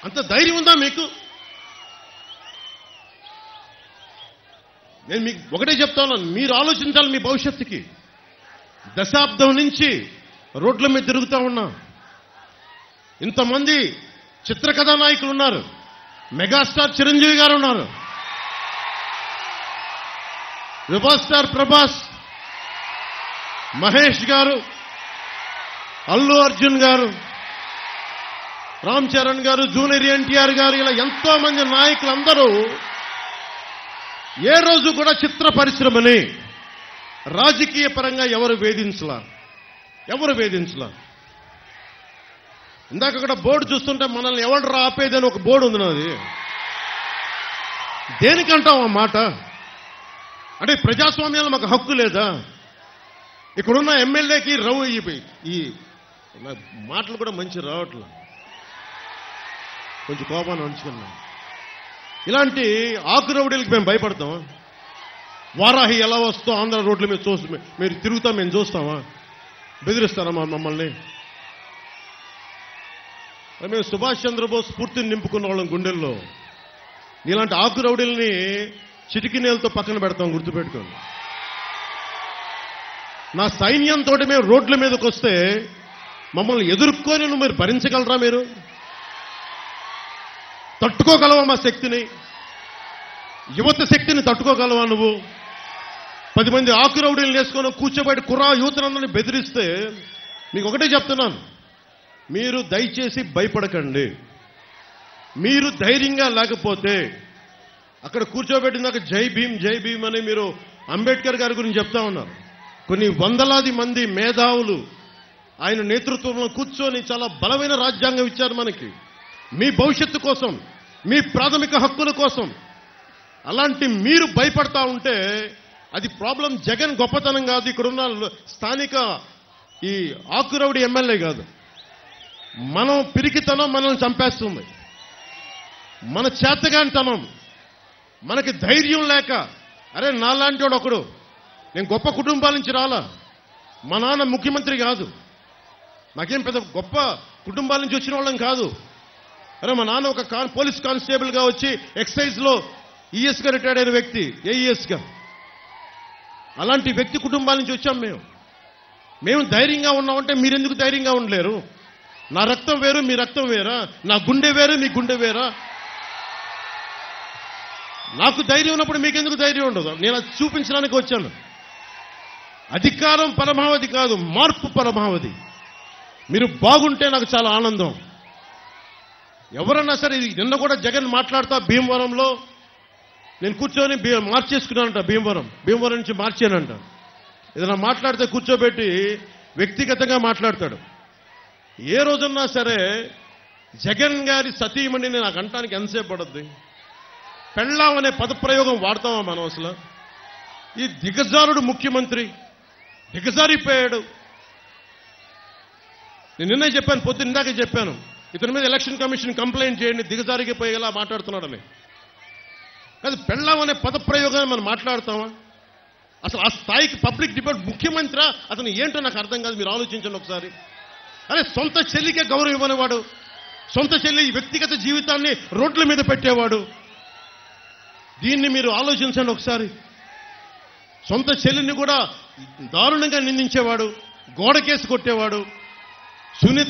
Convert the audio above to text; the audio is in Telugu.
అంత ధైర్యం ఉందా మీకు? నేను మీకు ఒకటే చెప్తా ఉన్నాను, మీరు ఆలోచించాలి మీ భవిష్యత్తుకి. దశాబ్దం నుంచి రోడ్ల మీద తిరుగుతూ ఉన్నా. ఇంతమంది చిత్రకథా నాయకులు ఉన్నారు. మెగాస్టార్ చిరంజీవి గారు ఉన్నారు, రెబల్ స్టార్ ప్రభాస్, మహేష్ గారు, అల్లు అర్జున్ గారు, రామ్ చరణ్ గారు, జూనియర్ ఎన్టీఆర్ గారు, ఇలా ఎంతో మంది నాయకులందరూ ఏ రోజు కూడా చిత్ర పరిశ్రమని రాజకీయ పరంగా ఎవరు వేధించలా. ఇందాక అక్కడ బోర్డు చూస్తుంటే మనల్ని ఎవరు ఆపేదని ఒక బోర్డు ఉంది నాది. దేనికంటాం ఆ మాట? అంటే ప్రజాస్వామ్యంలో మాకు హక్కు లేదా? ఇక్కడున్న ఎమ్మెల్యేకి ఈ మాటలు కూడా మంచి రావట్లే, కొంచెం కోపాన్ని ఉంచుకున్నాం. ఇలాంటి ఆకురౌడీలకి మేము భయపడతామా? వారాహి ఎలా వస్తో ఆంధ్ర రోడ్ల మీద చూసి మీరు తిరుగుతాం, మేము చూస్తామా? బెదిరిస్తారా మమ్మల్ని? మేము సుభాష్ చంద్రబోస్ స్ఫూర్తిని నింపుకున్న వాళ్ళం గుండెల్లో. ఇలాంటి ఆకురౌడీల్ని చిటికినేలతో పక్కన పెడతాం, గుర్తుపెట్టుకోండి. నా సైన్యంతో మేము రోడ్ల మీదకి వస్తే మమ్మల్ని ఎదుర్కొని మీరు భరించగలరా? మీరు తట్టుకోగలవా మా శక్తిని? యువత శక్తిని తట్టుకోగలవా నువ్వు? 10 మంది ఆకురౌడీలు వేసుకొని కూర్చోబెట్టి యువతనందరినీ బెదిరిస్తే మీకు ఒకటే చెప్తున్నాను, మీరు దయచేసి భయపడకండి. మీరు ధైర్యంగా లేకపోతే అక్కడ కూర్చోబెట్టినాక జై భీమ్ అని మీరు అంబేద్కర్ గారి గురించి చెప్తా ఉన్నారు. కొన్ని వందలాది మంది మేధావులు ఆయన నేతృత్వంలో కూర్చొని చాలా బలమైన రాజ్యాంగం ఇచ్చారు మనకి, మీ భవిష్యత్తు కోసం, మీ ప్రాథమిక హక్కుల కోసం. అలాంటి మీరు భయపడతా ఉంటే అది ప్రాబ్లం జగన్ గొప్పతనం కాదు, ఇక్కడున్న స్థానిక ఈ ఆకురౌడి ఎమ్మెల్యే కాదు. మనం పిరికితనం మనల్ని చంపేస్తుంది, మన చేతగానితనం, మనకి ధైర్యం లేక. అరే నాలాంటి వాడు ఒకడు, నేను గొప్ప కుటుంబాల నుంచి రాలా, మా నాన్న ముఖ్యమంత్రి కాదు, నాకేం పెద్ద గొప్ప కుటుంబాల నుంచి వచ్చిన వాళ్ళం కాదు. అరే మా నాన్న ఒక పోలీస్ కానిస్టేబుల్గా వచ్చి ఎక్సైజ్లో ఈఎస్గా రిటైర్డ్ అయిన వ్యక్తి, ఏఈఎస్గా. అలాంటి వ్యక్తి కుటుంబాల నుంచి వచ్చాం మేము ధైర్యంగా ఉన్నామంటే మీరెందుకు ధైర్యంగా ఉండలేరు? నా రక్తం వేరు, మీ రక్తం వేరా? నా గుండె వేరు, మీ గుండె వేరా? నాకు ధైర్యం ఉన్నప్పుడు మీకెందుకు ధైర్యం ఉండదు? నేను అది చూపించడానికి వచ్చాను. అధికారం పరమావధి కాదు, మార్పు పరమావధి. మీరు బాగుంటే నాకు చాలా ఆనందం. ఎవరన్నా సరే, నిన్న కూడా జగన్ మాట్లాడుతా భీమవరంలో నేను కూర్చొని మార్చేసుకున్నానంట, భీమవరం నుంచి మార్చానంట. ఏదైనా మాట్లాడితే కూర్చోబెట్టి వ్యక్తిగతంగా మాట్లాడతాడు. ఏ రోజున్నా సరే జగన్ గారి సతీమణిని నాకు అంటానికి ఎంతసేపు పడుద్ది? పెళ్ళాం అనే పదప్రయోగం వాడతామా మనం అసలు? ఈ దిగజారుడు ముఖ్యమంత్రి దిగజారిపోయాడు. నేను నిన్నే చెప్పాను, పొద్దున్న ఇందాకే చెప్పాను, ఇతని మీద ఎలక్షన్ కమిషన్ కంప్లైంట్ చేయండి, దిగజారిపోయేలా మాట్లాడుతున్నాడని. కాదు, పెళ్ళాం అనే పదప్రయోగాన్ని మనం మాట్లాడతామా? అసలు ఆ స్థాయికి పబ్లిక్ డిబేట్ ముఖ్యమంత్రి అతను ఏంటో నాకు అర్థం కాదు. మీరు ఆలోచించండి ఒకసారి. అరే సొంత చెల్లికే గౌరవం ఇవ్వనివాడు, సొంత చెల్లి వ్యక్తిగత జీవితాన్ని రోడ్ల మీద పెట్టేవాడు. దీన్ని మీరు ఆలోచించండి ఒకసారి. సొంత చెల్లిని కూడా దారుణంగా నిందించేవాడు, గోడకేసి కొట్టేవాడు, సునీత